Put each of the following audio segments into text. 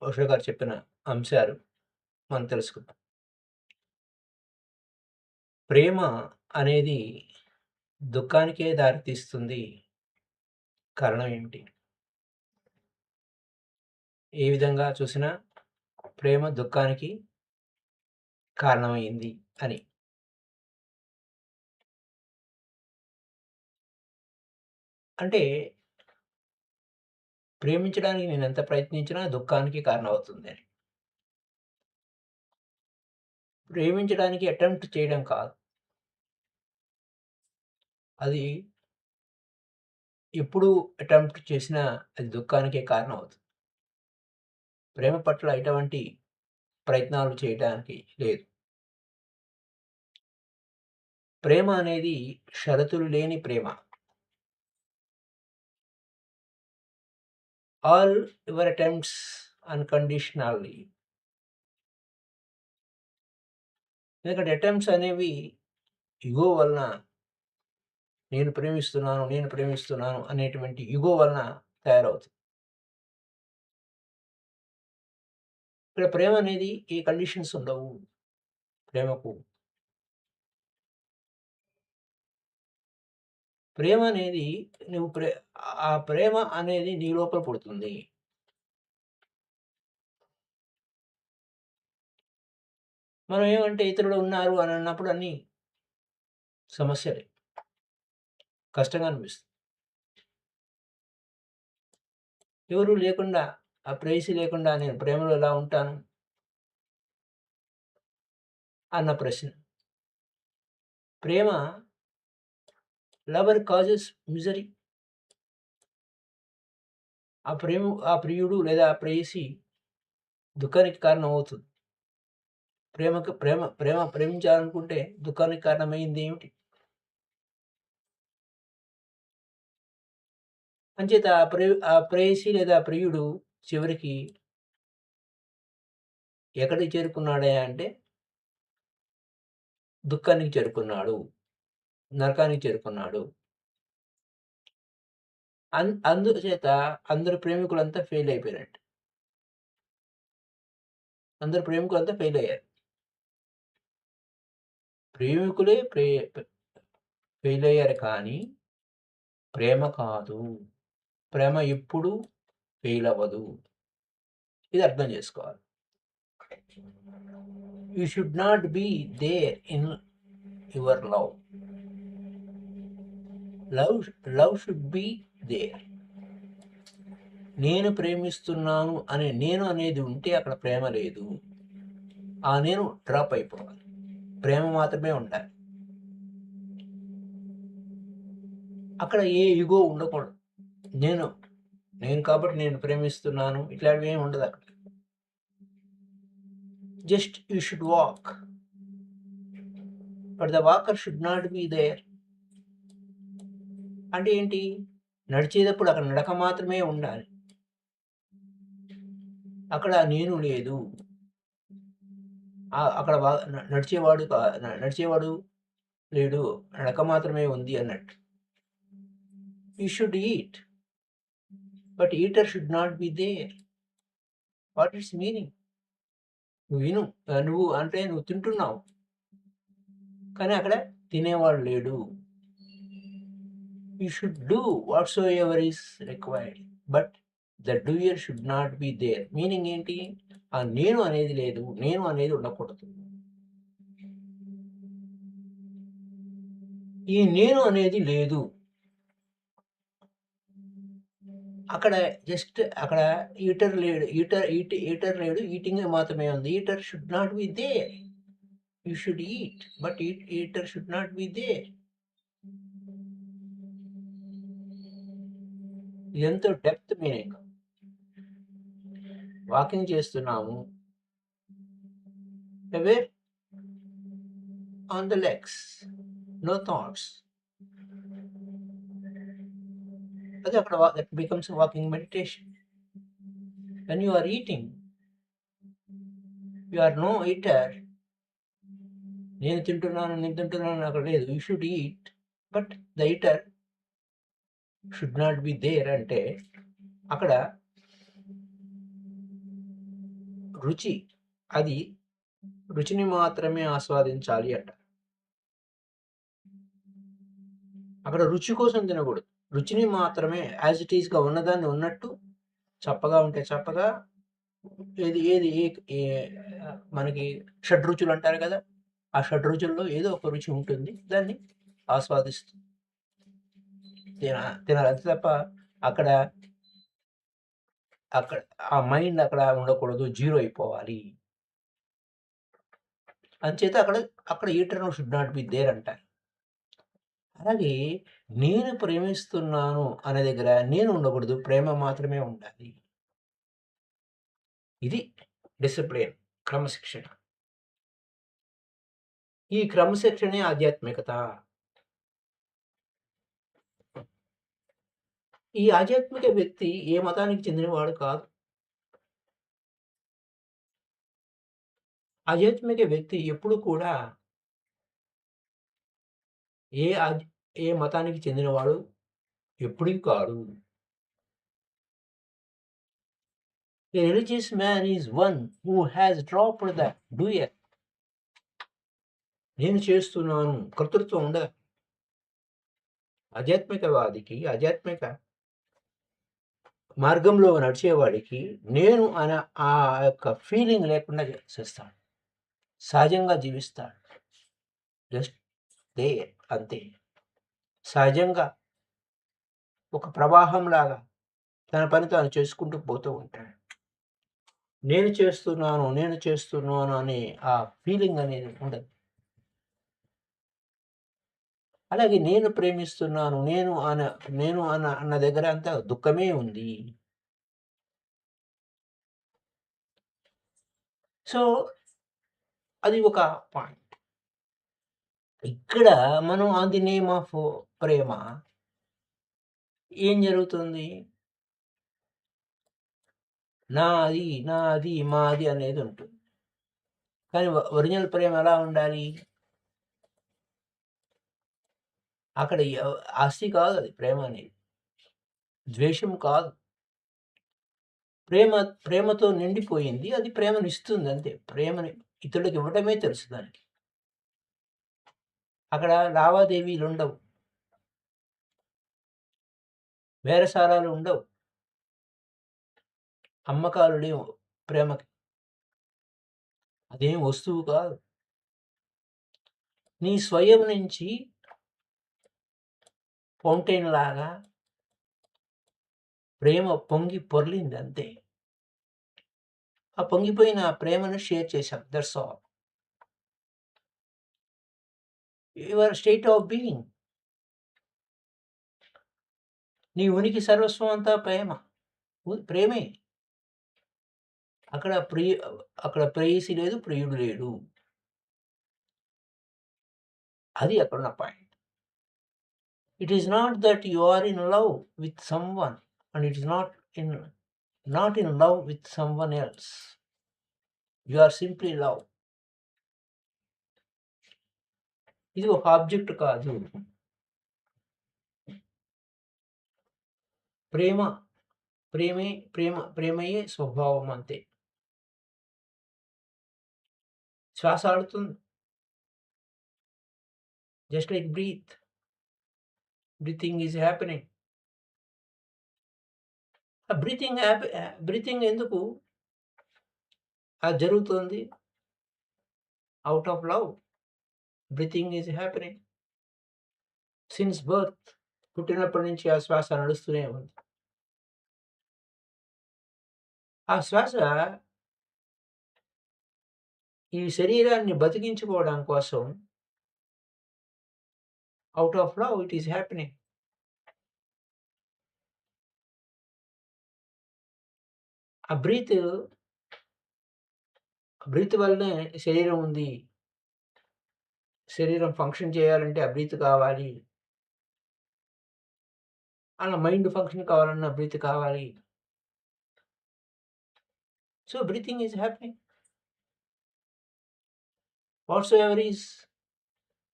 ఓషో గారు చెప్పిన అంశాలు మనం తెలుసుకుందాం. ప్రేమ అనేది దుఃఖానికే దారితీస్తుంది. కారణం ఏమిటి? ఏ విధంగా చూసినా ప్రేమ దుఃఖానికి కారణమైంది అని. అంటే ప్రేమించడానికి నేనెంత ప్రయత్నించినా దుఃఖానికి కారణమవుతుందని. ప్రేమించడానికి అటెంప్ట్ చేయడం కాదు. అది ఎప్పుడు అటెంప్ట్ చేసినా అది దుఃఖానికే కారణమవుతుంది. ప్రేమ పట్ల ఎటువంటి ప్రయత్నాలు చేయడానికి లేదు. ప్రేమ అనేది షరతులు లేని ప్రేమ. All your attempts unconditionally. ఎందుకంటే అటెంప్ట్స్ అనేవి ఇగో వలన నేను ప్రేమిస్తున్నాను అనేటువంటి ఇగో వలన తయారవుతుంది. ఇక్కడ ప్రేమ అనేది ఏ కండిషన్స్ ఉండవు ప్రేమకు. ప్రేమ అనేది నువ్వు ఆ ప్రేమ అనేది నీ లోపల పుడుతుంది. మనం ఏమంటే ఇతరులు ఉన్నారు అని అన్నప్పుడు అన్నీ సమస్యలే. కష్టంగా అనిపిస్తుంది. ఎవరు లేకుండా, ఆ ప్రేయసి లేకుండా నేను ప్రేమలో ఎలా ఉంటాను అన్న ప్రశ్న. ప్రేమ లవర్ కాజెస్ మిజరీ. ఆ ప్రియుడు లేదా ఆ ప్రేయసి దుఃఖానికి కారణమవుతుంది. ప్రేమించాలనుకుంటే దుఃఖానికి కారణమయింది ఏమిటి? అంచేత ఆ ప్రేయసి లేదా ప్రియుడు చివరికి ఎక్కడికి చేరుకున్నాడయ్యా అంటే దుఃఖానికి చేరుకున్నాడు. నరకానికి చేరుకున్నాడు. అందుచేత అందరు ప్రేమికులంతా ఫెయిల్ అయిపోయినట్టు. అందరు ప్రేమికులంతా ఫెయిల్ అయ్యారు. ప్రేమికులే ఫెయిల్ అయ్యారు కానీ ప్రేమ కాదు. ప్రేమ ఎప్పుడూ ఫెయిల్ అవ్వదు. ఇది అర్థం చేసుకోవాలి. You should not be there in your love. Love should be there. నేను ప్రేమిస్తున్నాను అనే నేను అనేది ఉంటే అక్కడ ప్రేమ లేదు. ఆ నేను డ్రాప్ అయిపోవాలి. ప్రేమ మాత్రమే ఉండాలి. అక్కడ ఏ ఇగో ఉండకూడదు. నేను నేను కాబట్టి నేను ప్రేమిస్తున్నాను ఇట్లాంటివి ఏమి ఉండదు అక్కడ. Just you should walk. But the walker should not be there. అంటే ఏంటి? నడిచేటప్పుడు అక్కడ నడక మాత్రమే ఉండాలి. అక్కడ నేను లేదు. అక్కడ నడిచేవాడు లేడు. నడక మాత్రమే ఉంది అన్నట్టు. You should eat. But eater should not be there. What it's meaning? నువ్వు విను. నువ్వు తింటున్నావు. కానీ అక్కడ తినేవాడు లేడు. You should do whatsoever is required. But the doer should not be there. Meaning ఏంటి? ఆ నేను అనేది లేదు. నేను అనేది ఉండకూడదు. ఈ నేను అనేది లేదు. అక్కడ అక్కడ ఈటర్ లేడు. ఈటింగ్ మాత్రమే ఉంది. Eater should not be there. You should eat. But eater should not be there. ఎంతో డెప్త్ మీనింగ్. వాకింగ్ చేస్తున్నాము. Away on the legs. No thoughts. అది అక్కడ that becomes walking meditation. When you are eating, you are no eater. నేను తింటున్నాను అక్కడ లేదు. You should eat. But the eater should not be there అంటే అక్కడ రుచి అది రుచిని మాత్రమే ఆస్వాదించాలి అంట. అక్కడ రుచి కోసం తినకూడదు. రుచిని మాత్రమే యాజ్ ఇట్ ఈస్‌గా ఉన్నదాన్ని ఉన్నట్టు చప్పగా ఉంటే చప్పగా ఏది ఏది ఏ ఏ మనకి షడ్‌రుచులు అంటారు కదా! ఆ షడ్‌రుచుల్లో ఏదో ఒక రుచి ఉంటుంది. దాన్ని ఆస్వాదిస్తూ తిన తినాలి. అంతే తప్ప అక్కడ అక్కడ ఆ మైండ్ అక్కడ ఉండకూడదు. జీరో అయిపోవాలి. అంచేత అక్కడ eater should not be there అంటారు. అలాగే నేను ప్రేమిస్తున్నాను అనే దగ్గర నేను ఉండకూడదు. ప్రేమ మాత్రమే ఉండాలి. ఇది డిసిప్లిన్, క్రమశిక్షణ. ఈ క్రమశిక్షణే ఆధ్యాత్మికత. ఈ ఆధ్యాత్మిక వ్యక్తి ఏ మతానికి చెందినవాడు కాదు. ఆధ్యాత్మిక వ్యక్తి ఎప్పుడు కూడా ఏ ఆద్ ఏ మతానికి చెందినవాడు ఎప్పుడూ కాడు. A religious man is one who has dropped the doer. నేను చేస్తున్నాను. కర్తృత్వం ఉండదు. ఆధ్యాత్మిక మార్గంలో నడిచేవాడికి నేను అనే ఆ యొక్క ఫీలింగ్ లేకుండా చేసేస్తాడు. సహజంగా జీవిస్తాడు. జస్ట్ దేర్ అంతే. సహజంగా ఒక ప్రవాహంలాగా తన పని తాను చేసుకుంటూ పోతూ ఉంటాడు. నేను చేస్తున్నాను అనే ఆ ఫీలింగ్ అనేది ఉండదు. అలాగే నేను ప్రేమిస్తున్నాను. నేను అన్న దగ్గర అంతా దుఃఖమే ఉంది. సో, అది ఒక పాయింట్. ఇక్కడ మనం ఆన్ ది నేమ్ ఆఫ్ ప్రేమ ఏం జరుగుతుంది? నాది, మాది అనేది ఉంటుంది. కానీ ఒరిజినల్ ప్రేమ ఎలా ఉండాలి? అక్కడ ఆస్తి కాదు అది ప్రేమ అనేది. ద్వేషం కాదు. ప్రేమతో నిండిపోయింది. అది ప్రేమనిస్తుంది అంతే. ప్రేమని ఇతరులకి ఇవ్వడమే తెలుసు దానికి. అక్కడ లావాదేవీలుండవు. బేరసారాలుండవు. అమ్మకాలు లేవు ప్రేమకి. అదేం వస్తువు కాదు. నీ స్వయం నుంచి ఫౌంటైన్ లాగా ప్రేమ పొంగి పొర్లింది అంతే. ఆ పొంగిపోయిన ఆ ప్రేమను షేర్ చేశాం. That's all. Your state of being. నీ ఉనికి సర్వస్వం అంతా ప్రేమ. ప్రేమే. అక్కడ అక్కడ ప్రేయసి లేదు, ప్రియుడు లేడు. అది అక్కడున్న point. It is not that you are in love with someone and it is not in love with someone else. You are simply love. ఇది ఒక ఆబ్జెక్ట్ కాదు. ప్రేమ ప్రేమయే స్వభావం అంతే. శ్వాస ఆడుతుంది. Just like breath. Breathing is happening. ఆ breathing ఎందుకు అది జరుగుతుంది? Out of love. Breathing is happening. Since birth. పుట్టినప్పటి నుంచి ఆ శ్వాస నడుస్తూనే ఉంది. ఆ శ్వాస ఈ శరీరాన్ని బతికించుకోవడం కోసం out of love it is happening. ఆ బ్రీత్ వల్లనే శరీరం ఉంది. శరీరం ఫంక్షన్ చేయాలంటే ఆ బ్రీత్ కావాలి. అలా మైండ్ ఫంక్షన్ కావాలన్నా బ్రీత్ కావాలి. So, breathing is happening. Whatsoever is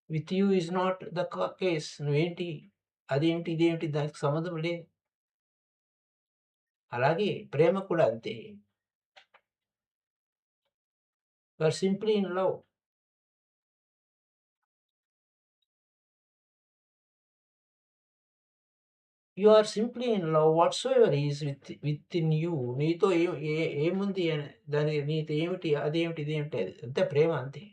with you is not the case. నువ్వేంటి, అదేంటి, ఇదేంటి దానికి సంబంధం లేదు. అలాగే ప్రేమ కూడా అంతే. You are simply in love. You are simply in love whatsoever is within you. నీతో ఏముంది అని దాని నీతో ఏమిటి, అదేమిటి, ఇదేమిటి అది. అంతే ప్రేమ అంతే.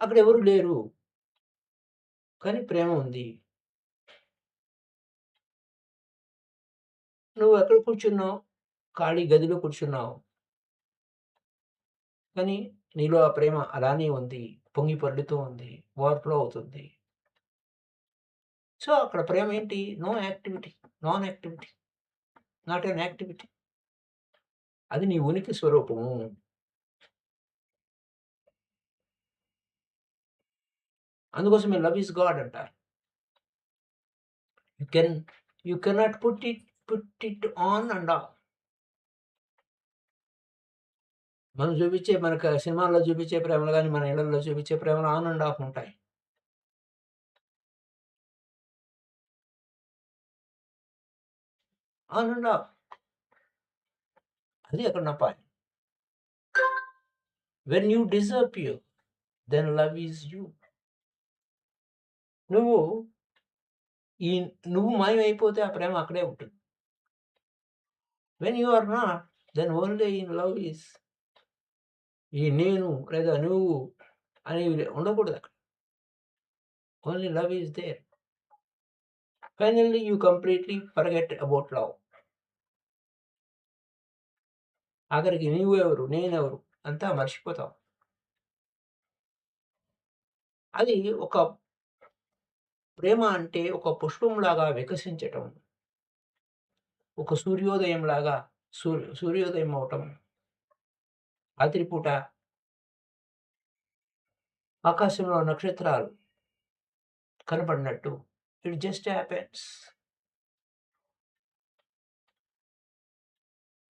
అక్కడ ఎవరు లేరు. కానీ ప్రేమ ఉంది. నువ్వు ఎక్కడ కూర్చున్నావు? ఖాళీ గదిలో కూర్చున్నావు. కానీ నీలో ఆ ప్రేమ అలానే ఉంది. పొంగి పొర్లుతూ ఉంది. ఓవర్‌ఫ్లో అవుతుంది. సో, అక్కడ ప్రేమ ఏంటి? No activity. Non activity. Not an activity. అది నీ ఉనికి స్వరూపము. అందుకోసమే లవ్ ఈస్ గాడ్ అంటారు. You can you cannot put it on and off. మనం చూపించే మనకు సినిమాల్లో చూపించే ప్రేమలు గాని, మన ఇళ్లల్లో చూపించే ప్రేమలు ఆన్ అండ్ ఆఫ్ ఉంటాయి. On and off. అది అక్కడ నా point. When you disappear then love is you. నువ్వు ఈ నువ్వు మాయమైపోతే ఆ ప్రేమ అక్కడే ఉంటుంది. When you are not then only in love is. ఈ నేను లేదా నువ్వు అనేవి ఉండకూడదు అక్కడ. Only love is there. Finally you completely forget about love. ఆఖరికి నువ్వెవరు, నేనెవరు అంతా మర్చిపోతావు. అది ఒక ప్రేమ అంటే ఒక పుష్పంలాగా వికసించటం. ఒక సూర్యోదయంలాగా సూర్యోదయం అవ్వటం. రాత్రిపూట ఆకాశంలో నక్షత్రాలు కనపడినట్టు. It just happens.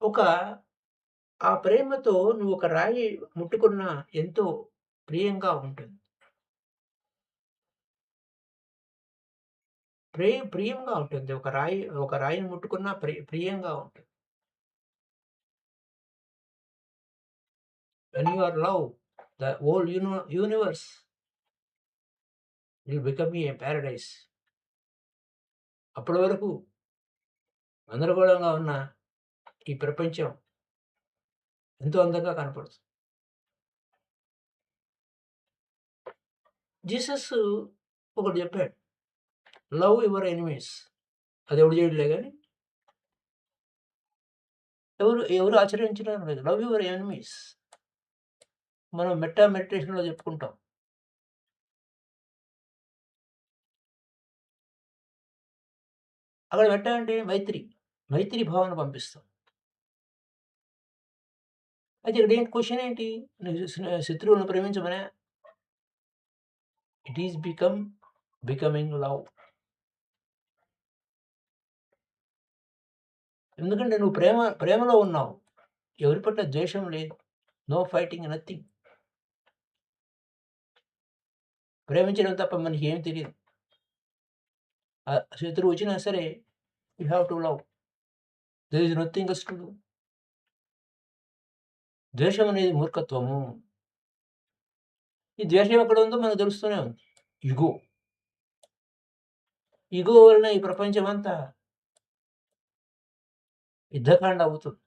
ఒక ఆ ప్రేమతో నువ్వు ఒక రాయి ముట్టుకున్నా ఎంతో ప్రియంగా ఉంటుంది. ప్రియంగా ఉంటుంది. ఒక రాయిని ముట్టుకున్నా ప్రియంగా ఉంటుంది. When you are love, the whole universe will become a paradise. అప్పటి వరకు గందరగోళంగా ఉన్న ఈ ప్రపంచం ఎంతో అందంగా కనపడుతుంది. జీసస్ ఒకటి చెప్పాడు. Love your enemies. అది ఎవడు చేయడులే గాని. ఎవరు ఆచరించడం లేదు. Love your enemies. మనం మెడిటేషన్‌లో చెప్పుకుంటాం. అక్కడ మెట్ట అంటే మైత్రి భావన పంపిస్తాం. అయితే ఇక్కడ క్వెషన్ ఏంటి? శత్రువులను ప్రేమించమనా? It is becoming love. ఎందుకంటే నువ్వు ప్రేమలో ఉన్నావు. ఎవరి పట్ల ద్వేషం లేదు. No fighting, nothing. ప్రేమించడం తప్ప మనకి ఏమి తెలీదు. శత్రువు వచ్చినా సరే you have to love. There is nothing else to do. ద్వేషం అనేది మూర్ఖత్వము. ఈ ద్వేషం ఎక్కడ ఉందో మనకు తెలుస్తూనే ఉంది. ఇగో. ఇగో వలన ఈ ప్రపంచం అంతా యుద్ధకాండ అవుతుంది.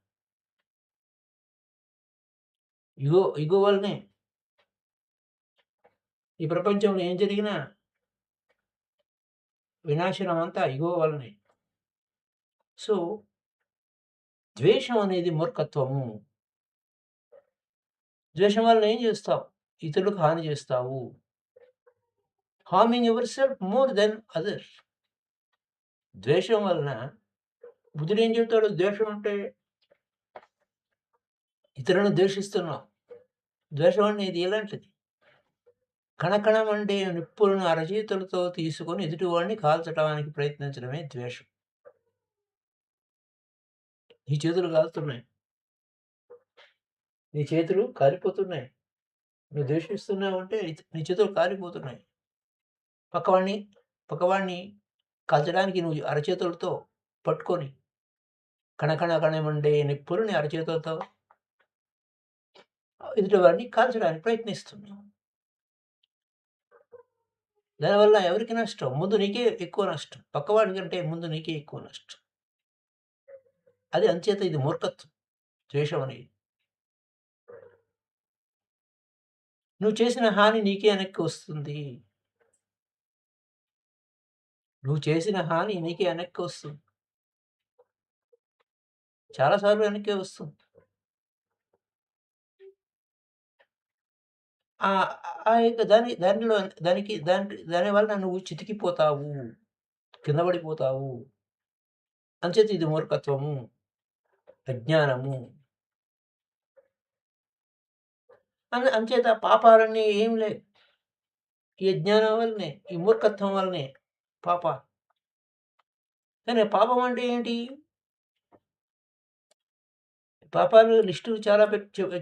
ఇగో వల్లనే ఈ ప్రపంచంలో ఏం జరిగినా వినాశనం అంతా ఇగో వల్లనే. సో, ద్వేషం అనేది మూర్ఖత్వము. ద్వేషం వలన ఏం చేస్తావు? ఇతరులకు హాని చేస్తావు. Harming your self more than others. ద్వేషం వలన బుద్ధుడు ఏం చెప్తాడు? ద్వేషం అంటే ఇతరులను ద్వేషిస్తున్నావు. ద్వేషం అనేది ఎలాంటిది? కణకణం అంటే నిప్పులను అరచేతులతో తీసుకొని ఎదుటివాడిని కాల్చడానికి ప్రయత్నించడమే ద్వేషం. నీ చేతులు కాలుతున్నాయి. నీ చేతులు కాలిపోతున్నాయి. నువ్వు ద్వేషిస్తున్నావంటే నీ చేతులు కాలిపోతున్నాయి. పక్కవాడిని కాల్చడానికి నువ్వు అరచేతులతో పట్టుకొని కణకణ కణమండే నిప్పులని అరచేతులతో ఎదుటివారిని కాల్చడానికి ప్రయత్నిస్తున్నాం. దానివల్ల ఎవరికి నష్టం? ముందు నీకే ఎక్కువ నష్టం. పక్కవాడి కంటే ముందు నీకే ఎక్కువ నష్టం. అది అంచేత ఇది మూర్ఖత్వం. ద్వేషం అనేది. నువ్వు చేసిన హాని నీకే వెనక్కి వస్తుంది. నువ్వు చేసిన హాని నీకే వెనక్కి వస్తుంది. చాలా సార్లు వెనక్కే వస్తుంది. యొక్క దాని వలన నువ్వు చితికిపోతావు. కింద పడిపోతావు. అంచేత ఇది మూర్ఖత్వము, అజ్ఞానము. అంచేత పాపాలన్నీ ఏం లేవు. ఈ అజ్ఞానం వల్లనే, ఈ మూర్ఖత్వం వల్లనే పాపాలు. కానీ పాపం అంటే ఏంటి? పాపాలు లిస్టు చాలా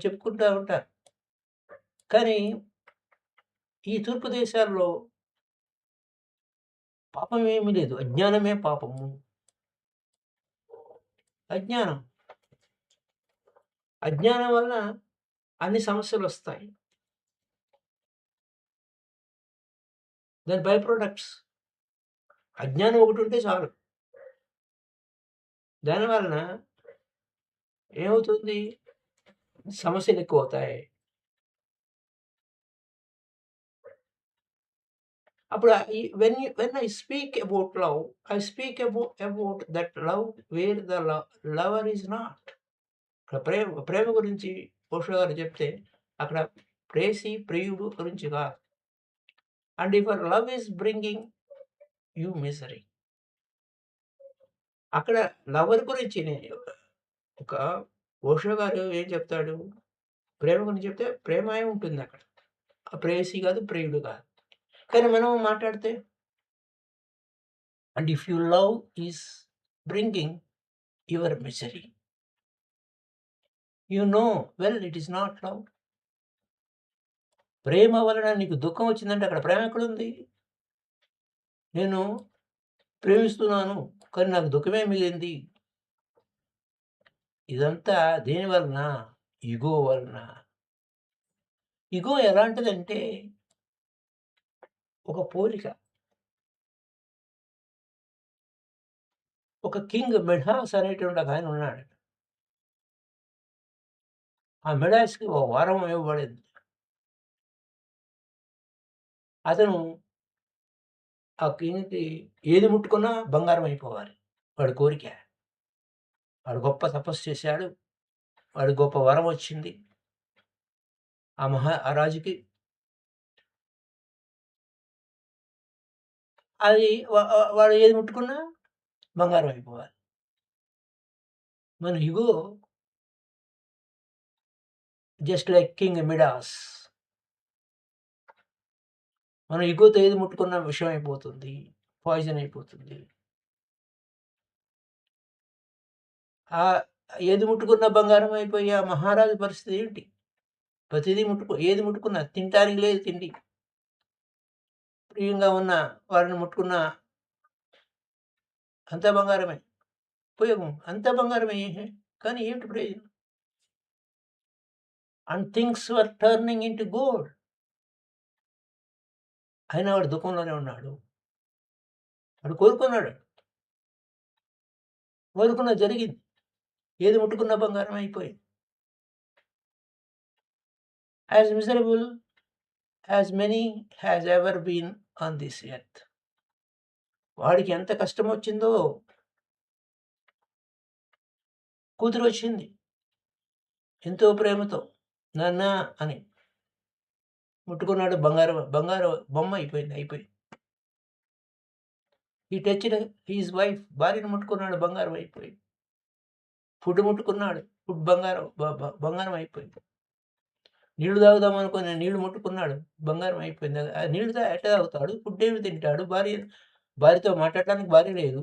చెప్పుకుంటా ఉంటారు. కానీ ఈ తూర్పు దేశాల్లో పాపం ఏమీ లేదు. అజ్ఞానమే పాపము. అజ్ఞానం. అజ్ఞానం వలన అన్ని సమస్యలొస్తాయి. దాని బై ప్రొడక్ట్స్. అజ్ఞానం ఒకటుంటే చాలు. దానివలన ఏమవుతుంది? సమస్యలెక్కువవుతాయి. అప్పుడు when I speak about love, I speak about that love wear the lover is not. ఇక్కడ ప్రేమ గురించి ఓషో గారు చెప్తే అక్కడ ప్రేసి, ప్రియుడు గురించి కాదు. And if love is bringing you misery. అక్కడ లవర్ గురించి ఒక ఓషో గారు ఏం చెప్తాడు? ప్రేమ గురించి చెప్తే ప్రేమే ఉంటుంది అక్కడ. ప్రేయసి కాదు, ప్రియుడు కాదు. కానీ మనం మాట్లాడితే and if you love is bringing your misery, you know well it is not love. ప్రేమ వలన నీకు దుఃఖం వచ్చిందంటే అక్కడ ప్రేమ ఎక్కడుంది? నేను ప్రేమిస్తున్నాను కానీ నాకు దుఃఖమే మిగిలింది. ఇదంతా దేని వలన? ఇగో వలన. ఇగో ఎలాంటిదంటే ఒక పోలిక. ఒక కింగ్ మిడాస్ అనేటువంటి ఒక ఆయన ఉన్నాడు. ఆ మిడాస్‌కి ఒక వరం ఇవ్వబడింది. అతను ఆ కింగ్‌కి ఏది ముట్టుకున్నా బంగారం అయిపోవాలి. వాడి కోరిక. వాడు గొప్ప తపస్సు చేశాడు. వాడికి గొప్ప వరం వచ్చింది. ఆ రాజుకి. అది వాడు ఏది ముట్టుకున్నా బంగారం అయిపోవాలి. మన ఇగో జస్ట్ లైక్ కింగ్ మిడాస్. మనం ఇగోతో ఏది ముట్టుకున్నా విషం అయిపోతుంది. పాయిజన్ అయిపోతుంది. ఏది ముట్టుకున్నా బంగారం అయిపోయి ఆ మహారాజు పరిస్థితి ఏంటి? ప్రతిదీ ఏది ముట్టుకున్నా తినటానికి లేదు తిండి. ప్రియంగా ఉన్న వారిని ముట్టుకున్నా అంతా బంగారమే. ఉపయోగం అంతా బంగారమే. కానీ ఏమిటి ప్రయోజనం? And things were turning into gold. అయినా వాడు దుఃఖంలోనే ఉన్నాడు. వాడు కోరుకున్నది జరిగింది. ఏది ముట్టుకున్న బంగారం అయిపోయింది. As miserable as many has ever been on this earth. వాడికి ఎంత కష్టం వచ్చిందో. కూతురు వచ్చింది ఎంతో ప్రేమతో, నాన్న అని ముట్టుకున్నాడు. బంగారు బొమ్మ అయిపోయింది. ఈ టచ్డ్ హిస్ వైఫ్, భార్యను ముట్టుకున్నాడు, బంగారం అయిపోయింది. ఫుడ్ ముట్టుకున్నాడు, ఫుడ్ బంగారం అయిపోయింది. నీళ్లు తాగుదాం అనుకుని నీళ్లు ముట్టుకున్నాడు, బంగారం అయిపోయింది. ఆ నీళ్లు ఎట్లా తాగుతాడు? ఫుడ్ ఏమి తింటాడు? భార్యతో మాట్లాడటానికి భార్య లేదు.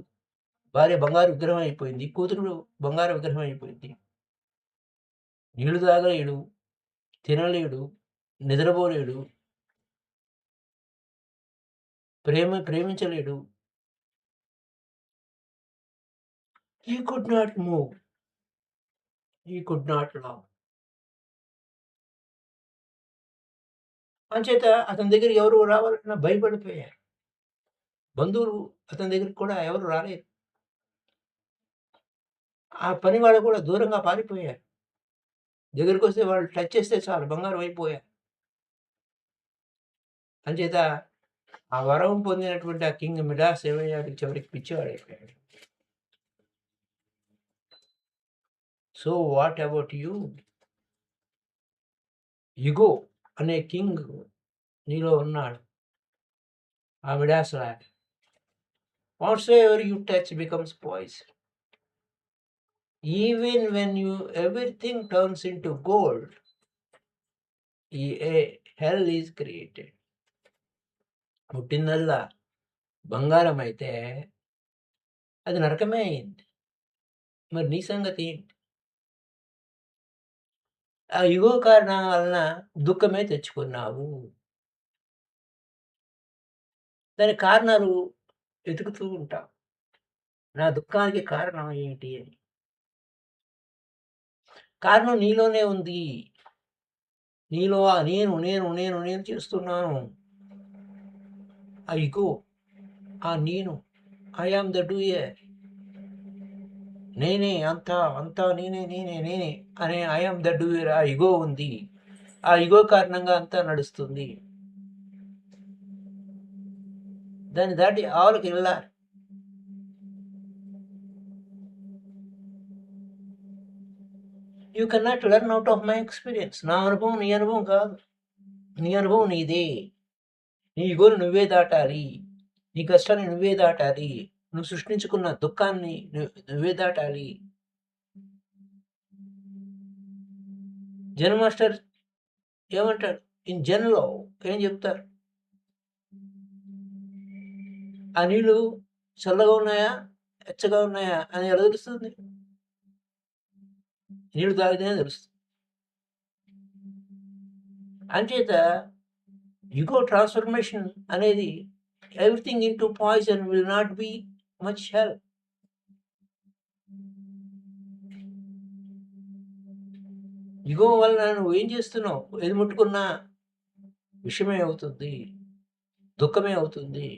భార్య బంగారు విగ్రహం అయిపోయింది. కూతురు బంగారు విగ్రహం అయిపోయింది. నీళ్లు తాగలేడు, తినలేడు, నిద్రపోలేడు, ప్రేమించలేడు. He could not move. He could not laugh. అంచేత అతని దగ్గరికి ఎవరు రావాలన్నా భయపడిపోయారు. బంధువులు అతని దగ్గరికి కూడా ఎవరు రాలేదు. ఆ పనివాళ్ళు కూడా దూరంగా పారిపోయారు. దగ్గరికొస్తే వాళ్ళు టచ్ చేస్తే చాలు బంగారం అయిపోయారు. అంచేత ఆ వరం పొందినటువంటి ఆ కింగ్ మిడాస్ ఏమయ్యాడు, చివరికి పిచ్చివాడైపోయాడు. So what about you? Ego అనే కింగ్ నీలో ఉన్నాడు. ఆ మిడాస్ లాగా. Whatsoever you touch becomes poison. Even when everything turns into gold, a hell is created. పుట్టిందల్లా బంగారం అయితే అది నరకమే అయింది. మరి నీ సంగతి ఏంటి? ఆ ఇగో కారణం వలన దుఃఖమే తెచ్చుకున్నావు. దాని కారణాలు వెతుకుతూ ఉంటావు. నా దుఃఖానికి కారణం ఏంటి అని. కారణం నీలోనే ఉంది. నీలో ఆ నేను నేను నేను నేను చేస్తున్నాను. ఆ ఇగో, ఆ నేను, ఐ యామ్ ద డూయర్, నేనే అంతా అంతా నేనే నేనే నేనే అనే ఐ యామ్ ద డూయర్, ఆ ఇగో ఉంది. ఆ ఇగో కారణంగా అంతా నడుస్తుంది. దాన్ని దాటి ఆవులకి వెళ్ళాలి. You cannot learn out of my experience. నా అనుభవం నీ అనుభవం కాదు. నీ అనుభవం నీదే. నీ ఇగోను నువ్వే దాటాలి. నీ కష్టాన్ని నువ్వే దాటాలి. నువ్వు సృష్టించుకున్న దుఃఖాన్ని నువ్వే దాటాలి. జన్ మాస్టర్ ఏమంటాడు? ఇన్ జన్లో ఏం చెప్తారు? ఆ నీళ్ళు చల్లగా ఉన్నాయా, వెచ్చగా ఉన్నాయా అని ఎలా తెలుస్తుంది? నీళ్ళు తాగితేనే తెలుస్తుంది. అంచేత ఇగో ట్రాన్స్ఫర్మేషన్ అనేది everything into poison will not be much help. Ego వలన నువ్వు ఏం చేస్తున్నావు? ఏది ముట్టుకున్నా విషమే అవుతుంది, దుఃఖమే అవుతుంది.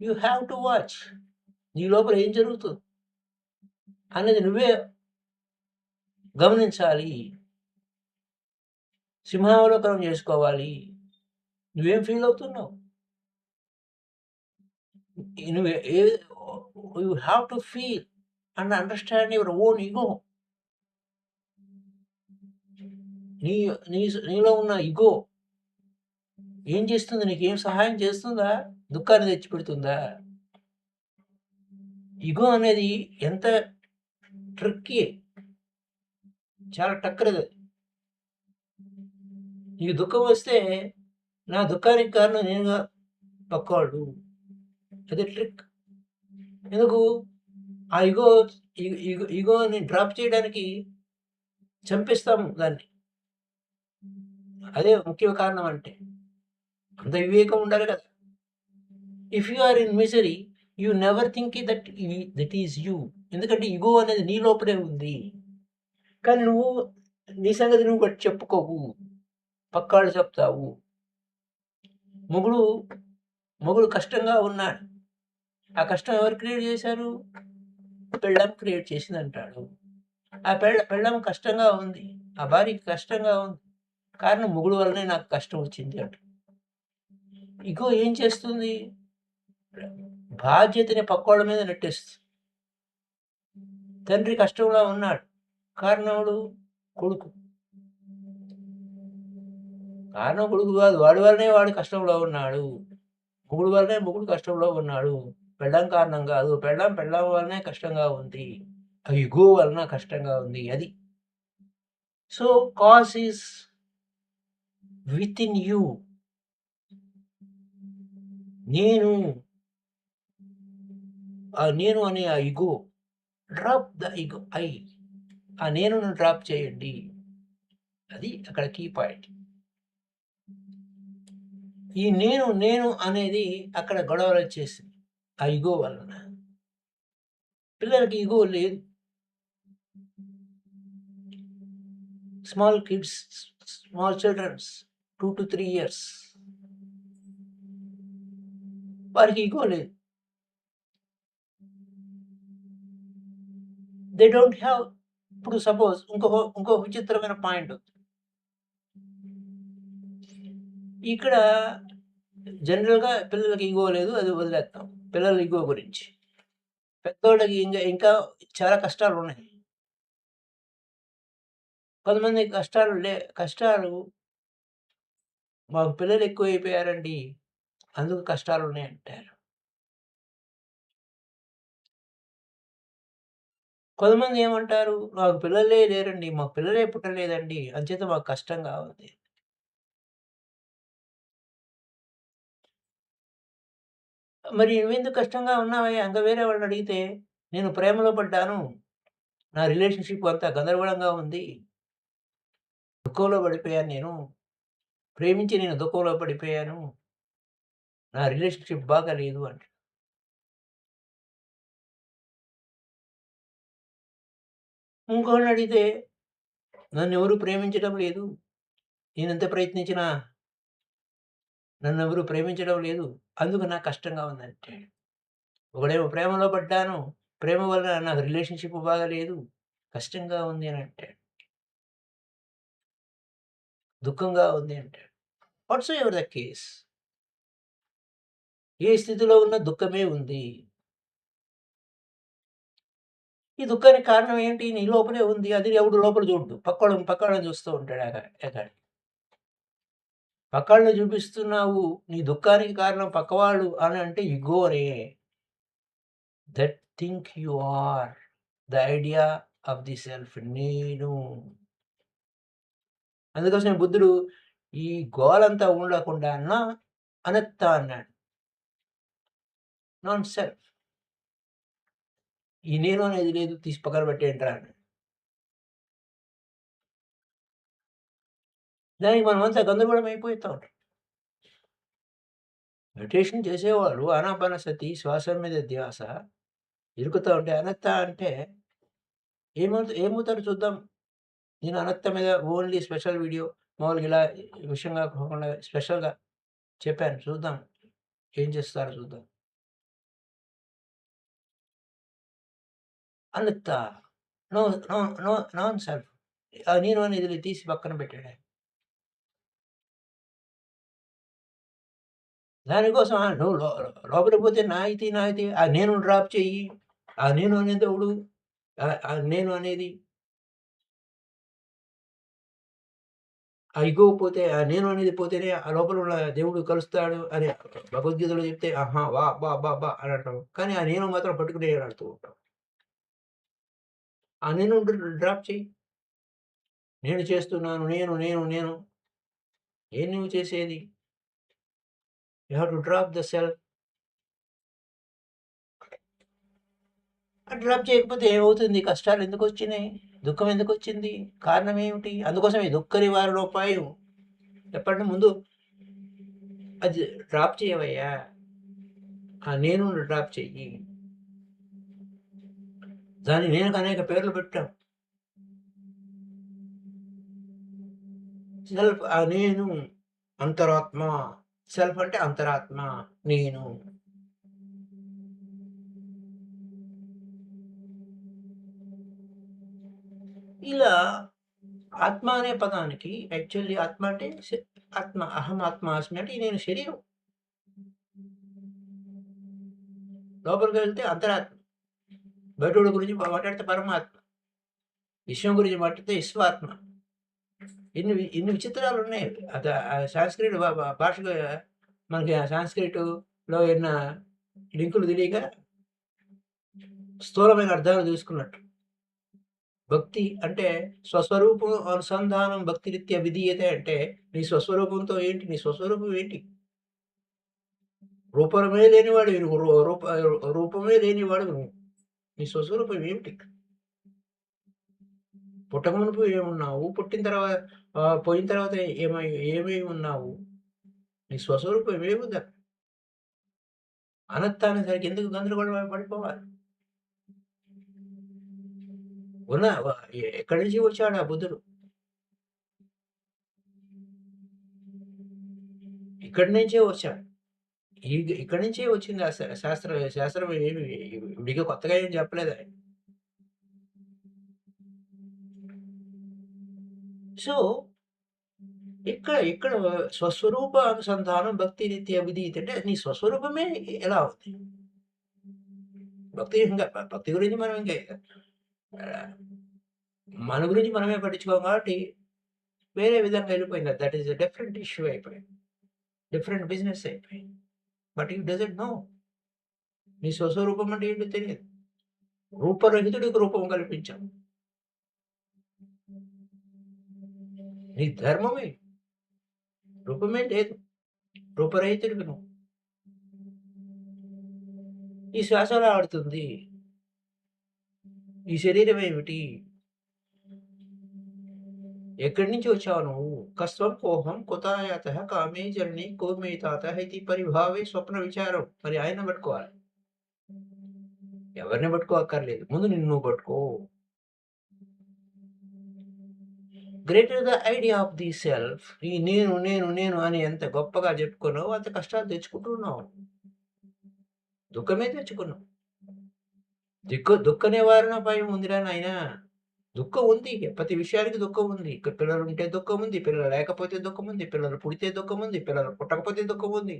You have to watch. నీ లోపల ఏం జరుగుతుంది అనేది నువ్వే గమనించాలి. సింహావలోకనం చేసుకోవాలి. నువ్వేం ఫీల్ అవుతున్నావు? నువ్వు you have to feel and understand your own ego. నీలో ఉన్న ఇగో ఏం చేస్తుంది? నీకేం సహాయం చేస్తుందా? దుఃఖాన్ని తెచ్చిపెడుతుందా? ఇగో అనేది ఎంత ట్రిక్కీ, చాలా టక్కరది. నీకు దుఃఖం వస్తే నా దుఃఖానికి కారణం నేనుగా పక్కోడు. అదే ట్రిక్. ఎందుకు? ఆ ఇగోని డ్రాప్ చేయడానికి చంపిస్తాము దాన్ని. అదే ముఖ్య కారణం. అంటే అంత వివేకం ఉండాలి కదా. If you are in misery you never think that is you. ఎందుకంటే ఇగో అనేది నీ లోపలే ఉంది. కానీ నువ్వు నీ సంగతి నువ్వు బట్టి చెప్పుకోవు, పక్కాళ్ళు చెప్తావు. మొగుడు కష్టంగా ఉన్నాడు. ఆ కష్టం ఎవరు క్రియేట్ చేశారు? పెళ్ళాం క్రియేట్ చేసింది అంటాడు. ఆ పెళ్ళాం కష్టంగా ఉంది, ఆ భార్యకి కష్టంగా ఉంది, కారణం మొగుడు వల్లనే నాకు కష్టం వచ్చింది అంట. ఇగో ఏం చేస్తుంది? బాధ్యతని పక్కోళ్ళ మీద నెట్టేస్తుంది. తండ్రి కష్టంలో ఉన్నాడు, కారణముడు కొడుకు. కారణం కొడుకు కాదు, వాడి వల్లనే వాడు కష్టంలో ఉన్నాడు. మొగుడు వల్లనే మొగుడు కష్టంలో ఉన్నాడు. పెళ్ళాం కారణం కాదు. పెళ్ళాం వల్లనే కష్టంగా ఉంది. ఆ ఇగో వలన కష్టంగా ఉంది. అది. So cause is with in you. నేను అనే ఆ ఇగో, డ్రాప్ ద ఇగో. ఆ నేనును డ్రాప్ చేయండి. అది అక్కడ కీ పాయింట్. ఈ నేను అనేది అక్కడ గొడవలు వచ్చేసింది ఆ ఇగో వలన. పిల్లలకి ఇగో లేదు. Small kids, small childrens 2 to 3 years వారికి ఇగో లేదు. They don't have. ఇప్పుడు సపోజ్ ఇంకో విచిత్రమైన పాయింట్ ఇక్కడ. జనరల్‌గా పిల్లలకి ఇగో లేదు, అది వదిలేద్దాం. పిల్లల ఇగో గురించి. పెద్దోళ్ళకి ఇంకా చాలా కష్టాలున్నాయి. కొంతమంది కష్టాలు మాకు పిల్లలు ఎక్కువైపోయారండి, అందుకు కష్టాలున్నాయంటారు. కొంతమంది ఏమంటారు, మాకు పిల్లలే లేరండి, మాకు పిల్లలే పుట్టలేదండి, అంచేత మాకు కష్టంగా ఉంది. మరి నువ్వెందుకు కష్టంగా ఉన్నావయ్యా? ఇంక వేరే వాళ్ళని అడిగితే, నేను ప్రేమలో పడ్డాను. నా రిలేషన్‌షిప్ అంతా గందరగోళంగా ఉంది. దుఃఖంలో పడిపోయాను నేను. ప్రేమించి నేను దుఃఖంలో పడిపోయాను. నా రిలేషన్‌షిప్ బాగాలేదు అంటాడు. ఇంకోడిని అడిగితే, నన్నెవరు ప్రేమించడం లేదు. నేనెంత ప్రయత్నించినా నన్నెవరు ప్రేమించడం లేదు. అందుకు నాకు కష్టంగా ఉందంటాడు. ఒకడేమో ప్రేమలో పడ్డాను. ప్రేమ వల్ల నాకు రిలేషన్‌షిప్ బాగాలేదు. కష్టంగా ఉంది అని అంటాడు. దుఃఖంగా ఉంది అంటాడు. వాట్సోఎవర్ ద కేస్. ఏ స్థితిలో ఉన్న దుఃఖమే ఉంది. ఈ దుఃఖానికి కారణం ఏంటి? నీ లోపలే ఉంది. అది ఎవడు లోపల చూడడు. పక్కోళ్ళని చూస్తూ ఉంటాడు ఎగాడి. పక్కోళ్ళని చూపిస్తున్నావు. నీ దుఃఖానికి కారణం పక్కవాళ్ళు అని అంటే ఇగోనే. That think you are. The idea of the self నేను. అందుకోసమే బుద్ధుడు ఈ గోలంతా ఉండకుండా అనత్త అన్నాడు. Non self. ఈ నేను అనేది లేదు, తీసి పక్కన పెట్టేయండిరా అన్నాడు. దానికి మనమంతా గందరగోళం అయిపోతా ఉంటాం. మెడిటేషన్ చేసేవాళ్ళు ఆనాపానసతి శ్వాస మీద ధ్యాస ఇరుకుతా ఉంటే అనత్త అంటే ఏమవుతారో చూద్దాం. నేను అనత్త మీద ఓన్లీ స్పెషల్ వీడియో మామూలుగా ఇలా విషయంగా కాకుండా స్పెషల్‌గా చెప్పాను. చూద్దాం. ఏం చేస్తారో చూద్దాం. అనత్త. No no no non self. ఆ నేను అనేది తీసి పక్కన పెట్టాడాయన. దానికోసం నువ్వు లోపలికి పోతే నాయితీ ఆ నేను డ్రాప్ చెయ్యి. ఆ నేను అనేదెవడు? ఆ నేను అనేది ఆ ఇగో పోతే, ఆ నేను అనేది పోతేనే ఆ లోపల ఉన్న దేవుడు కలుస్తాడు అని భగవద్గీతలో చెప్తే, ఆహా! అబ్బా! అని అంటాం. కానీ ఆ నేను మాత్రం పట్టుకుని ఏలాడుతూ ఉంటాం. ఆ నేను డ్రాప్ చెయ్యి. నేను చేస్తున్నాను. నేను. ఏం నువ్వు చేసేది? You have to drop the self. Drop చేయకపోతే ఏమవుతుంది? కష్టాలు ఎందుకొచ్చినాయి? దుఃఖం ఎందుకొచ్చింది? కారణం ఏమిటి? అందుకోసమే దుఃఖ నివారణోపాయం చెప్పండి ముందు. అది డ్రాప్ చేయవయ్యా. ఆ నేను డ్రాప్ చెయ్యి. దానికి నేనుకు అనేక పేర్లు పెట్టాం. సెల్ఫ్ నేను అంతరాత్మ. సెల్ఫ్ అంటే అంతరాత్మ. నేను. ఇలా ఆత్మ అనే పదానికి యాక్చువల్లీ ఆత్మ అంటే ఆత్మ. అహం ఆత్మాస్మి అంటే నేను శరీరం. లోపలికి వెళ్తే అంతరాత్మ. బయటోడి గురించి మాట్లాడితే పరమాత్మ. విశ్వం గురించి మాట్లాడితే విశ్వాత్మ. ఇన్ని విచిత్రాలున్నాయి. సాంస్క్రిట్ భాషలో మనకి ఆ సాంస్క్రిట్‌లో ఉన్న లింకులు తెలియక స్థూలమైన అర్థాలు తీసుకున్నట్టు. భక్తి అంటే స్వస్వరూపం అనుసంధానం భక్తిరీత్యా విధీయతే అంటే నీ స్వస్వరూపంతో ఏంటి? నీ స్వస్వరూపం ఏంటి? రూపమే లేనివాడివి నువ్వు. రూపమే లేనివాడివి నువ్వు. నీ స్వస్వరూపం ఏమిటి? పుట్టకమునుపు ఏమున్నావు? పోయిన తర్వాత ఏమై ఉన్నావు? నీ స్వస్వరూపం ఏముందక్కడ? అనత్త అనేసరికి ఎందుకు గందరగోళం పడిపోవాలి? ఉన్న ఎక్కడి నుంచి వచ్చాడు ఆ బుద్ధుడు? ఇక్కడి నుంచే వచ్చాడు. ఇక్కడి నుంచే వచ్చింది ఆ శాస్త్రం ఏమి విడిగా కొత్తగా ఏం చెప్పలేదు ఆయన. సో, ఇక్కడ ఇక్కడ స్వస్వరూప అనుసంధానం భక్తి నిత్య విధీయత అంటే నీ స్వస్వరూపమే ఎలా ఉంది? భక్తి గురించి మనం ఇంక ఆహ్, మన గురించి మనమే పట్టించుకోం కాబట్టి వేరే విధంగా వెళ్ళిపోయింది. That is a different issue అయిపోయింది. డిఫరెంట్ బిజినెస్ అయిపోయింది. But he doesn't know. నీ స్వస్వరూపం అంటే ఏంటో తెలియదు. రూపరహితుడికి రూపం కల్పించాం. నీ ధర్మమే. రూపమే లేదు. రూపరహితుడివి నువ్వు. ఈ శ్వాస ఎలా ఆడుతుంది? ఈ శరీరం ఏమిటి? ఎక్కడి నుంచి వచ్చావు నువ్వు? కస్త్వం కోహం కుతాయాతః కామే జనని కో మే తాతః ఇతి పరిభావే స్వప్న విచారం. మరి ఆయన్ని పట్టుకోవాలి. ఎవరిని పట్టుకోక్కర్లేదు. ముందు నిన్ను నువ్వు పట్టుకో. Greater the idea of the self. ఈ నేను, నేను, నేను అని ఎంత గొప్పగా చెప్పుకున్నావో అంత కష్టాలు తెచ్చుకుంటున్నావు. దుఃఖమే తెచ్చుకున్నావు. దుఃఖ నివారణోపాయం ఉందిరా నాయనా! దుఃఖం ఉంది. ప్రతి విషయానికి దుఃఖం ఉంది. పిల్లలుంటే దుఃఖం ఉంది. పిల్లలు లేకపోతే దుఃఖం ఉంది. పిల్లలు పుడితే దుఃఖం ఉంది. పిల్లలు పుట్టకపోతే దుఃఖం ఉంది.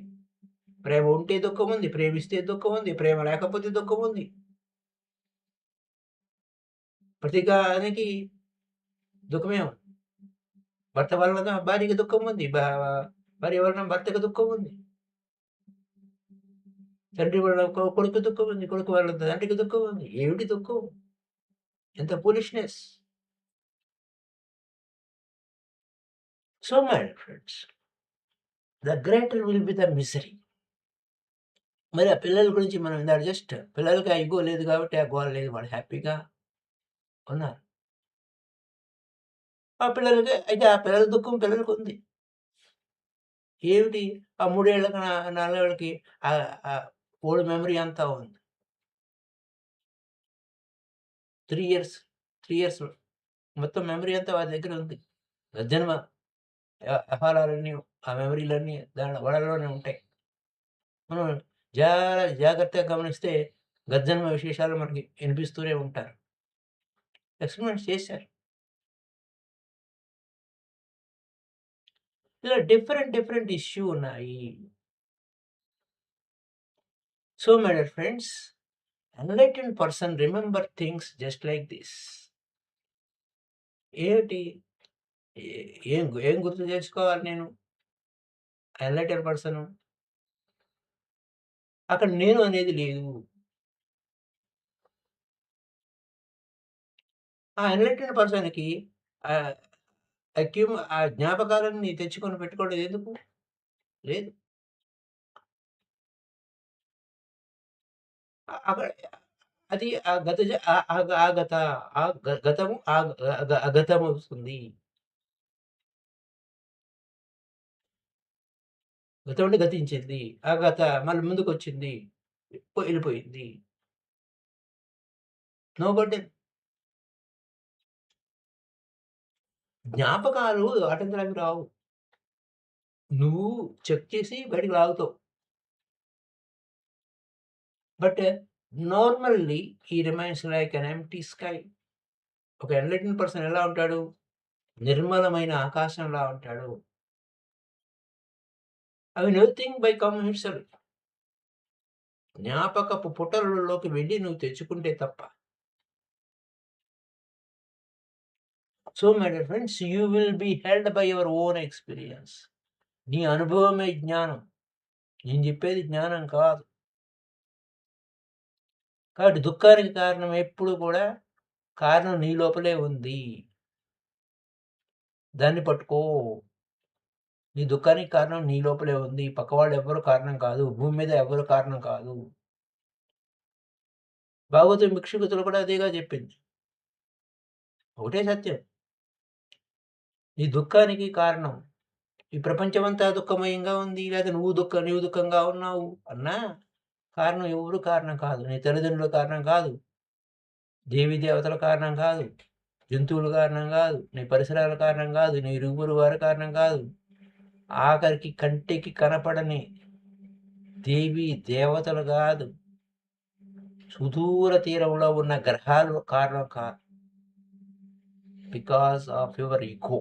ప్రేమ ఉంటే దుఃఖం ఉంది. ప్రేమిస్తే దుఃఖం ఉంది. ప్రేమ లేకపోతే దుఃఖం ఉంది. ప్రతి దానికి దుఃఖమే ఉంది. భర్త వలన భార్యకి దుఃఖం ఉంది. భార్య వలన భర్తకి దుఃఖం ఉంది. తండ్రి వలన కొడుకు దుఃఖం ఉంది. కొడుకు వలన తండ్రికి దుఃఖం ఉంది. ఏమిటి దుఃఖం? ఎంత foolishness. So my friends, the greater will be the misery. మరి ఆ పిల్లల గురించి మనం ఇందాక పిల్లలకి ఆ ఇగో లేదు కాబట్టి ఆ గోల లేదు. వాళ్ళు హ్యాపీగా ఉన్నారు. ఆ పిల్లలకి అయితే ఆ పిల్లల దుఃఖం పిల్లలకుంది. ఏమిటి? ఆ 3 ఏళ్ళకి 4 ఏళ్ళకి ఆహ్, ఓల్డ్ మెమరీ అంతా ఉంది. 3 ఇయర్స్, 3 ఇయర్స్ మొత్తం మెమరీ అంతా వారి దగ్గర ఉంది. జన్మ ఎఫారాలన్నీ ఆ మెమరీలన్నీ వాళ్ళలోనే ఉంటాయి. మనం జాగ్రత్తగా గమనిస్తే గజ్జన్మ విశేషాలు మనకి వినిపిస్తూనే ఉంటారు. ఎక్స్‌పెరిమెంట్స్ చేశారు. ఇలా డిఫరెంట్ ఇష్యూ ఉన్నాయి. So my dear friends, enlightened person remember things just like this. ఏమిటి? ఏ ఏం గుర్తు చేసుకోవాలి నేను? Enlightened person. అక్కడ నేను అనేది లేదు. ఆ ఎన్‌లైటెన్డ్ పర్సన్‌కి ఆహ్, ఆ జ్ఞాపకాలన్నీ తెచ్చుకొని పెట్టుకోవడం ఎందుకు? లేదు. అక్కడ అది ఆ గత జ ఆ ఆ ఆ గత ఆ గతము అగతమవుతుంది. గతం అంటే గతించింది. మళ్ళీ ముందుకొచ్చింది. ఎళ్ళిపోయింది. No burden. జ్ఞాపకాలు ఆటంకాలవి రావు. నువ్వు చెక్ చేసి బయటికి లాగుతావు. But normally he remains like an empty sky. ఒక ఎన్‌లైటెన్డ్ పర్సన్ ఎలా ఉంటాడు? నిర్మలమైన ఆకాశంలా ఉంటాడు. అవి నథింగ్ బై కమ్ హిట్సెల్ఫ్. జ్ఞాపకపు పుటలలోకి వెళ్లి నువ్వు తెచ్చుకుంటే తప్ప. So my dear friends, you will be held by your own experience. నీ అనుభవమే జ్ఞానం. నేను చెప్పేది జ్ఞానం కాదు. కాబట్టి దుఃఖానికి కారణం ఎప్పుడు కూడా కారణం నీ లోపలే ఉంది. దాన్ని పట్టుకో. నీ దుఃఖానికి కారణం నీ లోపలే ఉంది. పక్కవాళ్ళు ఎవ్వరు కారణం కాదు. భూమి మీద ఎవ్వరు కారణం కాదు. భాగవతం భిక్షుకుతులు కూడా అదేగా చెప్పింది. ఒకటే సత్యం. నీ దుఃఖానికి కారణం ఈ ప్రపంచమంతా దుఃఖమయంగా ఉంది. లేదా నీవు దుఃఖంగా ఉన్నావు అన్నా కారణం ఎవరు కారణం కాదు. నీ తల్లిదండ్రులు కారణం కాదు. దేవీ దేవతల కారణం కాదు, జంతువుల కారణం కాదు, నీ పరిసరాల కారణం కాదు, నీ ఇరుగురు వారి కారణం కాదు, ఆఖరికి కంటికి కనపడని దేవీ దేవతలు కాదు, సుదూర తీరంలో ఉన్న గ్రహాలు కారణం కాదు. Because of your ego.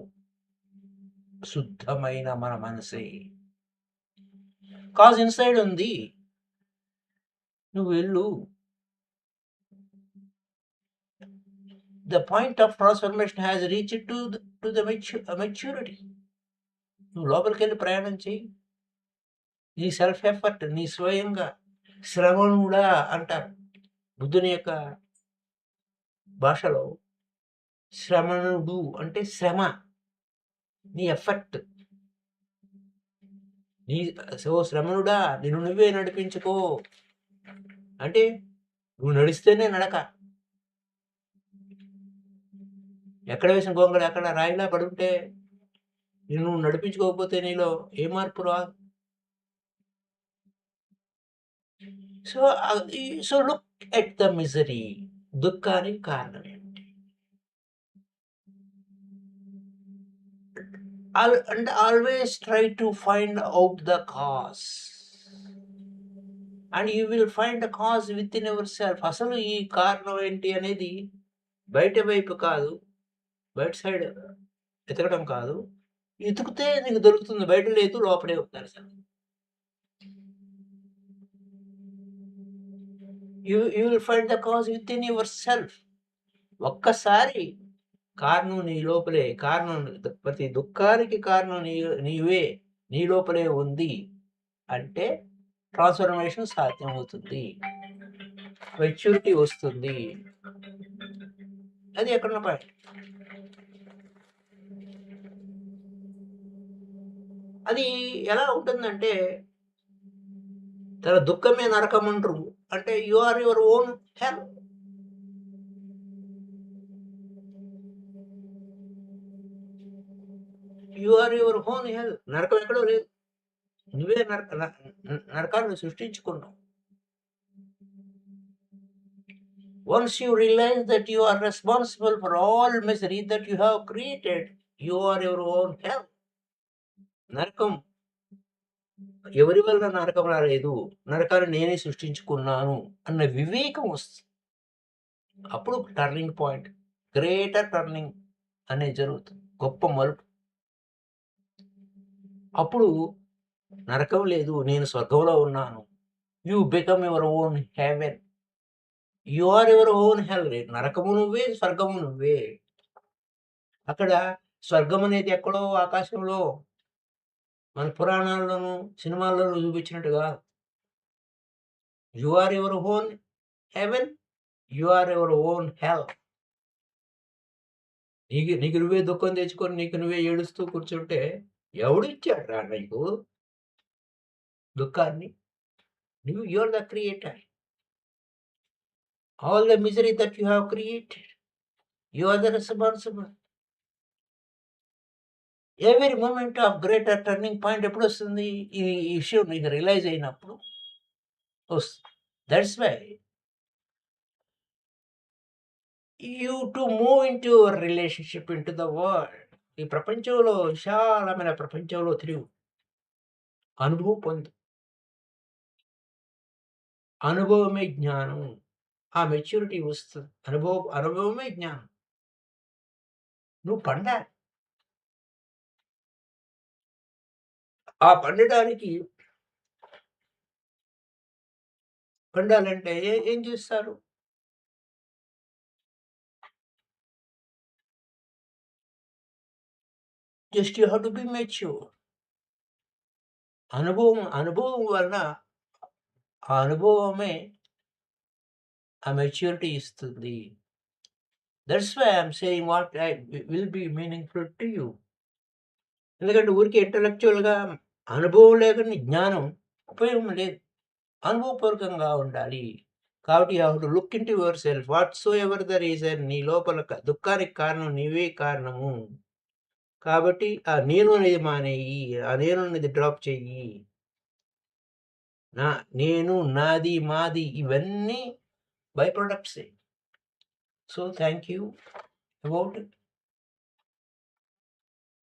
శుద్ధమైన మన మనసే కాజ్ ఇన్సైడ్ ఉంది. నువ్వు వెళ్ళు. The point of transformation has reached to the maturity. నువ్వు లోపలికి వెళ్ళి ప్రయాణం చేయి. నీ సెల్ఫ్ ఎఫర్ట్, నీ స్వయంగా శ్రవణుడా అంటారు బుద్ధుని యొక్క భాషలో. శ్రవణుడు అంటే శ్రమ, నీ ఎఫర్ట్. శ్రవణుడా నిన్ను నువ్వే నడిపించుకో అంటే నువ్వు నడిస్తేనే నడక. ఎక్కడ వేసిన గొంగళి అక్కడ రాయిలా పడుంటే నిన్ను నడిపించుకోకపోతే నీలో ఏ మార్పు రాదు. So look at the misery. దుఃఖానికి కారణం ఏంటి? And always try to find out the cause. And you will find the cause within yourself. అసలు ఈ కారణం ఏంటి అనేది బయట వైపు కాదు, బయట సైడ్ ఎతకడం కాదు. ఎతుకుతే నీకు దొరుకుతుంది. బయట లేదు, లోపలే ఉంటారు sir. You will find the cause with in your self. ఒక్కసారి కారణం నీ లోపలే, కారణం ప్రతి దుఃఖానికి కారణం నీవే, నీ లోపలే ఉంది అంటే ట్రాన్స్ఫర్మేషన్ సాధ్యమవుతుంది, మెచ్యూరిటీ వస్తుంది. అది ఎక్కడున్న పాయింట్. అది ఎలా ఉంటుందంటే తన దుఃఖమే నరకమంటారు అంటే you are your own hell. You are your own hell. నరకం ఎక్కడో లేదు, నువ్వే నరకాన్ని సృష్టించుకున్నావు. Once you realize that you are responsible for all misery that you have created, you are your own hell. నరకం ఎవరి వల్ల నరకం రాలేదు, నరకాన్ని నేనే సృష్టించుకున్నాను అన్న వివేకం వస్తుంది. అప్పుడు టర్నింగ్ పాయింట్, గ్రేటర్ టర్నింగ్ అనేది జరుగుతుంది, గొప్ప మలుపు. అప్పుడు నరకం లేదు, నేను స్వర్గంలో ఉన్నాను. You become your own heaven. You are your own hell. నరకము నువ్వే, స్వర్గము నువ్వే. అక్కడ స్వర్గం అనేది ఎక్కడో ఆకాశంలో మన పురాణాల్లోనూ సినిమాల్లోనూ చూపించినట్టుగా. You are your own heaven, you are your own hell. నీకు నువ్వే దుఃఖం తెచ్చుకొని నీకు నువ్వే ఏడుస్తూ కూర్చుంటే ఎవడిచ్చాడు రా నీకు దుఃఖాన్ని? You are the creator. All the misery that you have created, you are the responsible. Every moment of greater turning point ఎప్పుడు వస్తుంది? ఈ విషయం నీకు రియలైజ్ అయినప్పుడు వస్తుంది. That's why you to move into your relationship into the world. ఈ ప్రపంచంలో, విశాలమైన ప్రపంచంలో తిరుగు, అనుభవం పొందు. అనుభవమే జ్ఞానం. ఆ మెచ్యూరిటీ వస్తుంది. అనుభవమే జ్ఞానం. నువ్వు పండాలి. ఆ పండాలంటే ఏం చేస్తారు? Just you have to be mature. అనుభవం వలన ఆ అనుభవమే ఆ మెచ్యూరిటీ ఇస్తుంది. That's why I'm saying what will be meaningful to you. ఎందుకంటే ఊరికి ఇంటలెక్చువల్గా అనుభవం లేదని జ్ఞానం ఉపయోగం లేదు. అనుభవపూర్వకంగా ఉండాలి. కాబట్టి you have to look in to your self. What so ever the reason, నీ లోపల దుఃఖానికి కారణం నీవే కారణము. కాబట్టి ఆ నేను అనేది మానేయి, ఆ నేను అనేది డ్రాప్ చెయ్యి. నేను, నాది, మాది ఇవన్నీ బై ప్రొడక్ట్సే. So thank you. About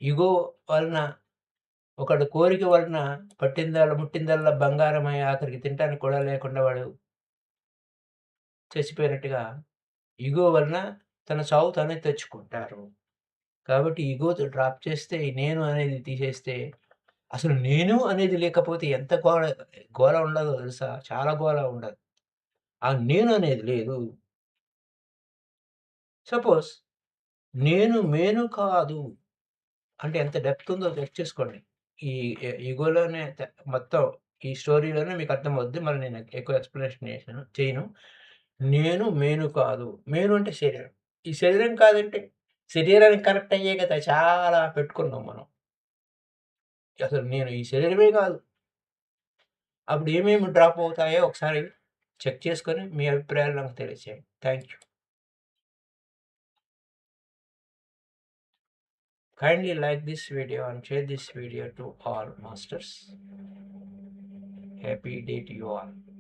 ego వలన ఒకడు కోరిక వలన ముట్టిందల్లా బంగారమై ఆఖరికి తినటానికి కూడా లేకుండా వాడు చచ్చిపోయినట్టుగా ఇగో వలన తన చావు తానే తెచ్చుకుంటారు. కాబట్టి ఇగో డ్రాప్ చేస్తే ఈ నేను అనేది తీసేస్తే అసలు నేను అనేది లేకపోతే ఎంత గోల ఉండదో తెలుసా? చాలా గోల ఉండదు. ఆ నేను అనేది లేదు. సపోజ్ మేను కాదు అంటే ఎంత డెప్త్ ఉందో చెక్ చేసుకోండి. ఈ ఇగోలోనే మొత్తం ఈ స్టోరీలోనే మీకు అర్థమవుద్ది. మరి నేను ఎక్కువ ఎక్స్‌ప్లనేషన్ చేయను. మేను కాదు. మేను అంటే శరీరం. ఈ శరీరం కాదంటే శరీరానికి కనెక్ట్ అయ్యే కదా చాలా పెట్టుకున్నాం మనం. అసలు నేను ఈ శరీరమే కాదు. అప్పుడు ఏమేమి డ్రాప్ అవుతాయో ఒకసారి చెక్ చేసుకొని మీ అభిప్రాయాలు నాకు తెలియచేయండి. Thank you. Kindly like this video and share this video to all masters. Happy day to you all.